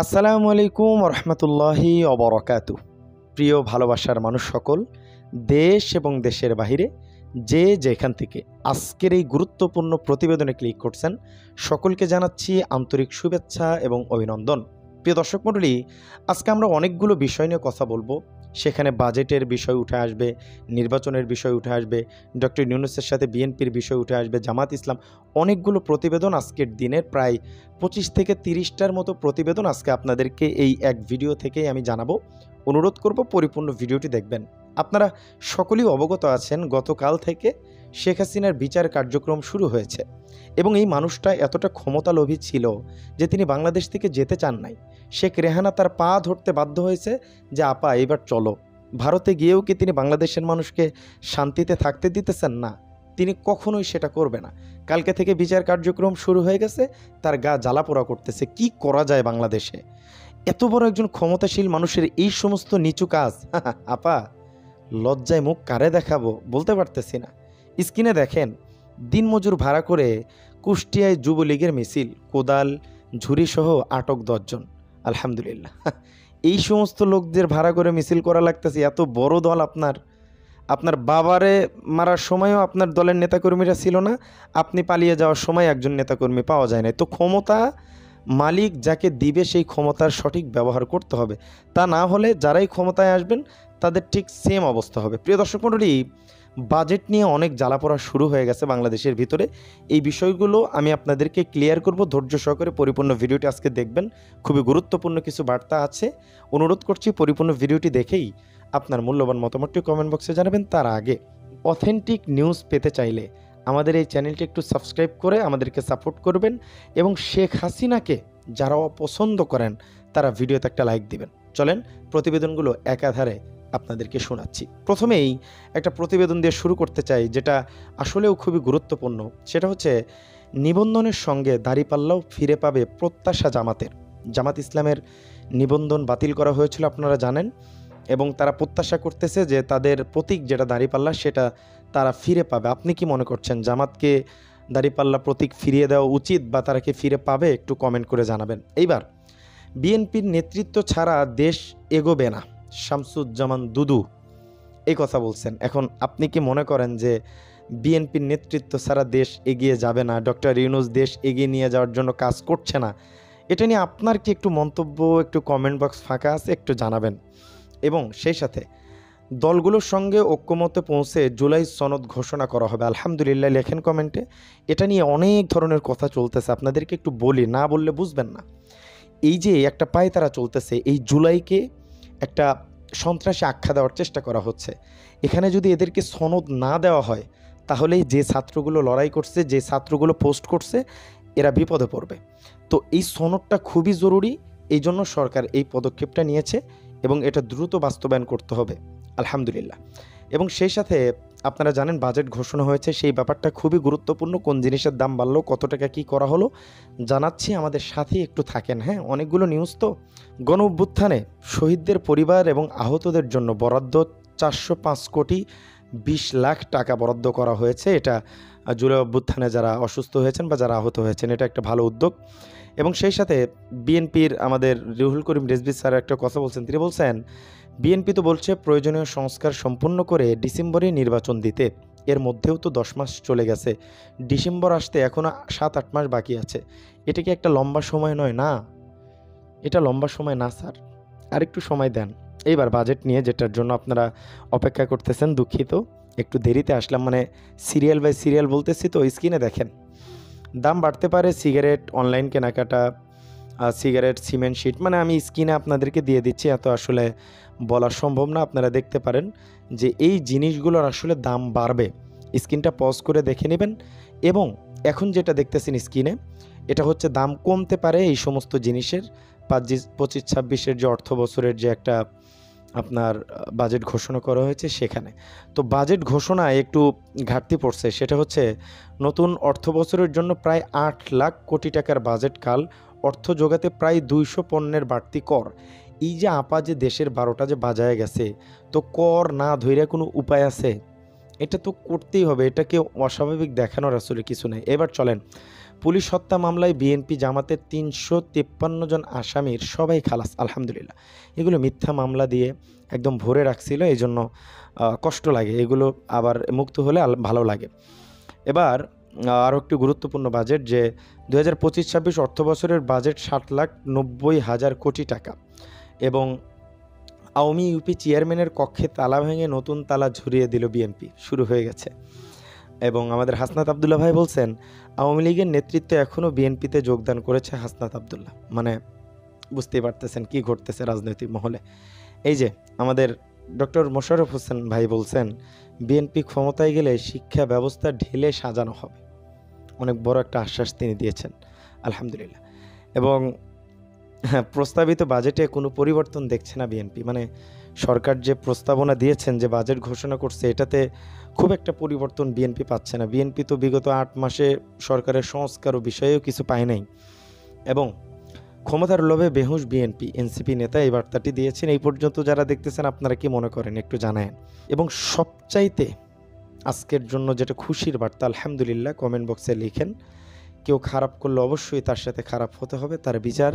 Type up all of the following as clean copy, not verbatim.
আসসালামু আলাইকুম রহমতুল্লাহি অবরকাতু। প্রিয় ভালোবাসার মানুষ সকল, দেশ এবং দেশের বাহিরে যে যেখান থেকে আজকের এই গুরুত্বপূর্ণ প্রতিবেদনে ক্লিক করছেন, সকলকে জানাচ্ছি আন্তরিক শুভেচ্ছা এবং অভিনন্দন। প্রিয় দর্শক মণ্ডলী, আজকে আমরা অনেকগুলো বিষয় নিয়ে কথা বলবো। সেখানে বাজেটের বিষয় উঠে আসবে, নির্বাচনের বিষয় উঠে আসবে, ডক্টর ইউনূসের সাথে বিএনপির বিষয় উঠে আসবে, জামাত ইসলাম, অনেকগুলো প্রতিবেদন আজকের দিনের প্রায় 25 থেকে 30টার মতো প্রতিবেদন আজকে আপনাদেরকে এই এক ভিডিও থেকেই আমি জানাবো। অনুরোধ করব পরিপূর্ণ ভিডিওটি দেখবেন। আপনারা সকলেই অবগত আছেন, গতকাল থেকে শেখ হাসিনার বিচার কার্যক্রম শুরু হয়েছে এবং এই মানুষটা এতটা ক্ষমতালোভী ছিল যে তিনি বাংলাদেশ থেকে যেতে চান নাই। শেখ রেহানা তার পা ধরতে বাধ্য হয়েছে যে আপা এবার চলো। ভারতে গিয়েও কি তিনি বাংলাদেশের মানুষকে শান্তিতে থাকতে দিতেছেন না? তিনি কখনোই সেটা করবে না। কালকে থেকে বিচার কার্যক্রম শুরু হয়ে গেছে, তার গা জ্বালাপোড়া করতেছে। কি করা যায় বাংলাদেশে? এত বড় একজন ক্ষমতাশীল মানুষের এই সমস্ত নিচু কাজ, আপা লজ্জায় মুখ কারে দেখাবো বলতে পারতেছি না। স্ক্রিনে দেখেন, দিনমজুর ভাড়া করে কুষ্টিয়ায় যুবলীগের মিছিল, কোদাল ঝুড়িসহ আটক 10 জন। আলহামদুলিল্লাহ, এই সমস্ত লোকদের ভাড়া করে মিছিল করা লাগতেছে। এত বড় দল আপনার বাবারে মারার সময়ও আপনার দলের নেতাকর্মীরা ছিল না, আপনি পালিয়ে যাওয়ার সময় একজন নেতাকর্মী পাওয়া যায় না। তো ক্ষমতা মালিক যাকে দিবে সেই ক্ষমতার সঠিক ব্যবহার করতে হবে, তা না হলে যারাই ক্ষমতায় আসবেন তাদের ঠিক সেম অবস্থা হবে। প্রিয় দর্শক মণ্ডলী, বাজেট নিয়ে অনেক জ্বালাপোড়া শুরু হয়ে গেছে বাংলাদেশের ভিতরে। এই বিষয়গুলো আমি আপনাদেরকে ক্লিয়ার করব। ধৈর্য সহকারে পরিপূর্ণ ভিডিওটি আজকে দেখবেন, খুবই গুরুত্বপূর্ণ কিছু বার্তা আছে। অনুরোধ করছি পরিপূর্ণ ভিডিওটি দেখেই আপনার মূল্যবান মতামতটি কমেন্ট বক্সে জানাবেন। তার আগে অথেন্টিক নিউজ পেতে চাইলে আমাদের এই চ্যানেলটি একটু সাবস্ক্রাইব করে আমাদেরকে সাপোর্ট করবেন এবং শেখ হাসিনাকে যারা অপছন্দ করেন তারা ভিডিওতে একটা লাইক দিবেন। চলেন প্রতিবেদনগুলো একাধারে আপনাদেরকে শোনাচ্ছি। প্রথমেই একটা প্রতিবেদন দিয়ে শুরু করতে চাই, যেটা আসলেও খুবই গুরুত্বপূর্ণ। সেটা হচ্ছে নিবন্ধনের সঙ্গে দাঁড়িপাল্লাও ফিরে পাবে প্রত্যাশা জামাতের। জামাত ইসলামের নিবন্ধন বাতিল করা হয়েছিল আপনারা জানেন, এবং তারা প্রত্যাশা করতেছে যে তাদের প্রতীক যেটা দাঁড়িপাল্লা সেটা তারা ফিরে পাবে। আপনি কি মনে করছেন জামাতকে দাঁড়িপাল্লা প্রতীক ফিরিয়ে দেওয়া উচিত বা তারা কি ফিরে পাবে? একটু কমেন্ট করে জানাবেন। এইবার বিএনপির নেতৃত্ব ছাড়া দেশ এগোবে না, শামসুজ্জামান দুদু এই কথা বলছেন। এখন আপনি কি মনে করেন যে বিএনপির নেতৃত্ব ছাড়া দেশ এগিয়ে যাবে না, ডক্টর ইউনূস দেশ এগিয়ে নিয়ে যাওয়ার জন্য কাজ করছে না? এটা নিয়ে আপনার কি একটু মন্তব্য, একটু কমেন্ট বক্স ফাঁকা আছে, একটু জানাবেন। এবং সেই সাথে দলগুলোর সঙ্গে ঐক্যমতে পৌঁছে জুলাই সনদ ঘোষণা করা হবে। আলহামদুলিল্লাহ লেখেন কমেন্টে। এটা নিয়ে অনেক ধরনের কথা চলতেছে, আপনাদেরকে একটু বলি, না বললে বুঝবেন না। এই যে একটা পায়তারা চলতেছে, এই জুলাইকে একটা সন্ত্রাসী আখ্যা দেওয়ার চেষ্টা করা হচ্ছে। এখানে যদি এদেরকে সনদ না দেওয়া হয় তাহলে যে ছাত্রগুলো লড়াই করছে, যে ছাত্রগুলো পোস্ট করছে, এরা বিপদে পড়বে। তো এই সনদটা খুবই জরুরি, এই জন্য সরকার এই পদক্ষেপটা নিয়েছে এবং এটা দ্রুত বাস্তবায়ন করতে হবে। আলহামদুলিল্লাহ। এবং সেই সাথে আপনারা জানেন বাজেট ঘোষণা হয়েছে, সেই ব্যাপারটা খুবই গুরুত্বপূর্ণ। কোন জিনিসের দাম বাড়লো, কত টাকা কী করা হলো জানাচ্ছি, আমাদের সাথেই একটু থাকেন। হ্যাঁ, অনেকগুলো নিউজ তো। গণ অভ্যুত্থানে শহীদদের পরিবার এবং আহতদের জন্য বরাদ্দ 405 কোটি 20 লাখ টাকা বরাদ্দ করা হয়েছে। এটা জুলাই অভ্যুত্থানে যারা অসুস্থ হয়েছেন বা যারা আহত হয়েছেন, এটা একটা ভালো উদ্যোগ। এবং সেই সাথে বিএনপির আমাদের রুহুল করিম রেজভী স্যার একটা কথা বলছেন। তিনি বলছেন বিএনপি তো বলছে প্রয়োজনীয় সংস্কার সম্পূর্ণ করে ডিসেম্বরে নির্বাচন দিতে, এর মধ্যেও তো 10 মাস চলে গেছে, ডিসেম্বর আসতে এখনও 7-8 মাস বাকি আছে। এটা কি একটা লম্বা সময় নয়? না, এটা লম্বা সময় না স্যার, আরেকটু সময় দেন। এইবার বাজেট নিয়ে যেটার জন্য আপনারা অপেক্ষা করতেছেন, দুঃখিত একটু দেরিতে আসলাম, মানে সিরিয়াল বাই সিরিয়াল বলতেছি তো। স্ক্রিনে দেখেন, দাম বাড়তে পারে সিগারেট, অনলাইন কেনাকাটা, সিগারেট, সিমেন্ট শিট, মানে আমি স্ক্রিনে আপনাদেরকে দিয়ে দিচ্ছি, এত আসলে বলা সম্ভব না। আপনারা দেখতে পারেন যে এই জিনিসগুলোর আসলে দাম বাড়বে। স্ক্রিনটা পজ করে দেখে নেবেন। এবং এখন যেটা দেখতেছেন স্ক্রিনে, এটা হচ্ছে দাম কমতে পারে এই সমস্ত জিনিসের 25-26-এর যে অর্থ বছরের যে একটা আপনার বাজেট ঘোষণা করা হয়েছে সেখানে। তো বাজেট ঘোষণায় একটু ঘাটতি পড়ছে, সেটা হচ্ছে নতুন অর্থ বছরের জন্য প্রায় 8 লাখ কোটি টাকার বাজেট কাল, অর্থ জোগাতে প্রায় 200 পণ্যের বাড়তি কর। এই যে আপা যে দেশের 12টা যে বাজায় গেছে, তো কর না ধইরা কোনো উপায় আছে? এটা তো করতেই হবে, এটাকে অস্বাভাবিক দেখানোর আসলে কিছু নেই। এবার চলেন পুলিশ হত্যা মামলায় বিএনপি জামাতের ৩৫৩ জন আসামির সবাই খালাস, আলহামদুলিল্লাহ। এগুলো মিথ্যা মামলা দিয়ে একদম ভরে রাখছিল, এই জন্য কষ্ট লাগে। এগুলো আবার মুক্ত হলে ভালো লাগে। এবার আরও একটি গুরুত্বপূর্ণ বাজেট, যে 2025-26 অর্থ বছরের বাজেট 7,90,000 কোটি টাকা, এবং আওয়ামী ইউপি চেয়ারম্যানের কক্ষে তালা ভেঙে নতুন তালা ঝুরিয়ে দিল বিএনপি, শুরু হয়ে গেছে। এবং আমাদের হাসনাত আবদুল্লাহ ভাই বলছেন, আওয়ামী লীগের নেতৃত্বে এখনও বিএনপিতে যোগদান করেছে হাসনাত আবদুল্লাহ। মানে বুঝতেই পারতেছেন কি ঘটতেছে রাজনৈতিক মহলে। এই যে আমাদের ডক্টর মোশাররফ হোসেন ভাই বলছেন, বিএনপি ক্ষমতায় গেলে শিক্ষা ব্যবস্থা ঢেলে সাজানো হবে। অনেক বড় একটা আশ্বাস তিনি দিয়েছেন, আলহামদুলিল্লাহ। এবং প্রস্তাবিত বাজেটে কোনো পরিবর্তন দেখছে না বিএনপি। মানে সরকার যে প্রস্তাবনা দিয়েছেন, যে বাজেট ঘোষণা করছে, এটাতে খুব একটা পরিবর্তন বিএনপি পাচ্ছে না। বিএনপি তো বিগত 8 মাসে সরকারের সংস্কার ও বিষয়েও কিছু পায় নাই। এবং ক্ষমতার লোভে বেহুশ বিএনপি, এনসিপি নেতা এই বার্তাটি দিয়েছেন। এই পর্যন্ত যারা দেখতেছেন আপনারা কি মনে করেন একটু জানায়েন। এবং সবচাইতে আজকের জন্য যেটা খুশির বার্তা, আলহামদুলিল্লাহ, কমেন্ট বক্সে লিখেন। কেউ খারাপ করলে অবশ্যই তার সাথে খারাপ হতে হবে, তার বিচার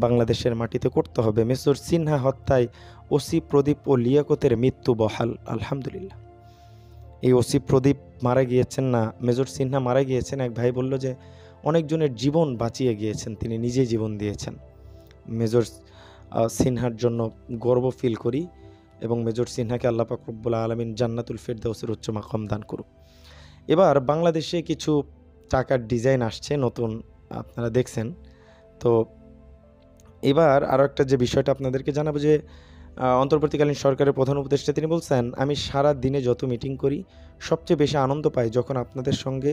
বাংলাদেশের মাটিতে করতে হবে। মেজর সিনহা হত্যায় ওসি প্রদীপ ও লিয়াকতের মৃত্যু বহাল, আলহামদুলিল্লাহ। এই ওসি প্রদীপ মারা গিয়েছেন না, মেজর সিনহা মারা গিয়েছেন। এক ভাই বলল যে অনেকজনের জীবন বাঁচিয়ে গিয়েছেন, তিনি নিজেই জীবন দিয়েছেন। মেজর সিনহার জন্য গর্ব ফিল করি, এবং মেজর সিনহাকে আল্লাহ পাক রব্বুল আলামিন জান্নাতুল ফেরদাউসের উচ্চ মাকাম দান করুক। এবার বাংলাদেশে কিছু টাকার ডিজাইন আসছে নতুন, আপনারা দেখছেন। তো এবার আরও একটা যে বিষয়টা আপনাদেরকে জানাবো, যে অন্তর্বর্তীকালীন সরকারের প্রধান উপদেষ্টা তিনি বলছেন, আমি সারা দিনে যত মিটিং করি সবচেয়ে বেশি আনন্দ পাই যখন আপনাদের সঙ্গে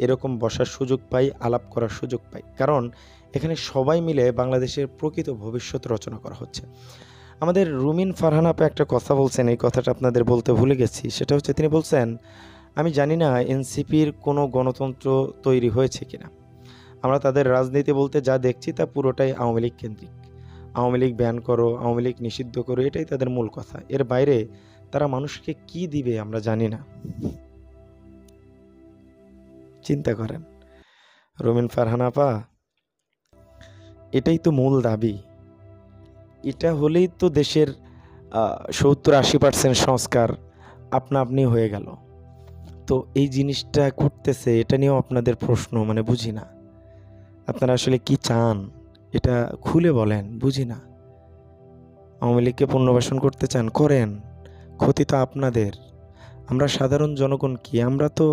এরকম বসার সুযোগ পাই, আলাপ করার সুযোগ পাই, কারণ এখানে সবাই মিলে বাংলাদেশের প্রকৃত ভবিষ্যৎ রচনা করা হচ্ছে। আমাদের রুমিন ফারহান আপা একটা কথা বলছেন, এই কথাটা আপনাদের বলতে ভুলে গেছি। সেটা হচ্ছে, তিনি বলছেন, আমি জানি না এনসিপির কোনো গণতন্ত্র তৈরি হয়েছে কিনা। আমরা তাদের রাজনীতি বলতে যা দেখছি তা পুরোটাই আওয়ামী লীগ কেন্দ্রিক। আওয়ামী লীগ ব্যান করো, আওয়ামী লীগ নিষিদ্ধ করো, এটাই তাদের মূল কথা। এর বাইরে তারা মানুষকে কি দিবে আমরা জানি না। চিন্তা করেন রুমিন ফারহান আপা, এটাই তো মূল দাবি। এটা হলেই তো দেশের 70-80% সংস্কার আপনা আপনি হয়ে গেল। তো এই জিনিসটা করতেছে, এটা নিয়েও আপনাদের প্রশ্ন, মানে বুঝি না আপনারা আসলে কি চান, এটা খুলে বলেন, বুঝি না। আওয়ামী লীগকে পুনর্বাসন করতে চান, করেন, ক্ষতি তো আপনাদের। আমরা সাধারণ জনগণ কি, আমরা তো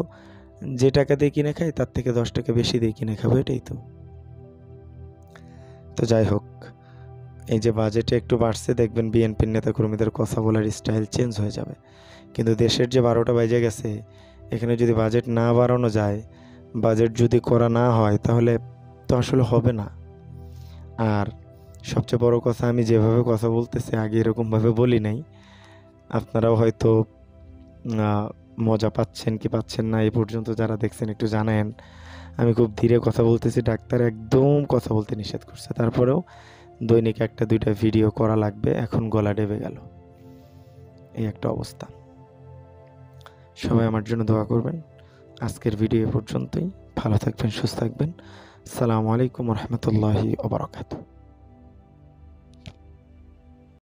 যে টাকা দিয়ে কিনে খাই তার থেকে 10 টাকা বেশি দিয়ে কিনে খাবো, এটাই তো। তো যাই হোক, এই যে বাজেটে একটু বাড়ছে, দেখবেন বিএনপির নেতাকর্মীদের কথা বলার স্টাইল চেঞ্জ হয়ে যাবে। কিন্তু দেশের যে 12টা বাজে গেছে, এখানে যদি বাজেট না বাড়ানো যায়, বাজেট যদি করা না হয়, তাহলে তো আসলে হবে না। আর সবচেয়ে বড় কথা, আমি যেভাবে কথা বলতেছি আগে এরকমভাবে বলি নাই। আপনারাও হয়তো মজা পাচ্ছেন কি পাচ্ছেন না, এই পর্যন্ত যারা দেখছেন একটু জানেন। আমি খুব ধীরে কথা বলতেছি, ডাক্তার একদম কথা বলতে নিষেধ করছে, তারপরেও দৈনিক 1-2টা ভিডিও করা লাগবে। এখন গলা ডেবে গেল, এই একটা অবস্থা। সবাই আমার জন্য দোয়া করবেন। আজকের ভিডিও পর্যন্তই। ভালো থাকবেন, সুস্থ থাকবেন। আসসালামু আলাইকুম ওয়া রাহমাতুল্লাহি ওয়া বারাকাতুহু।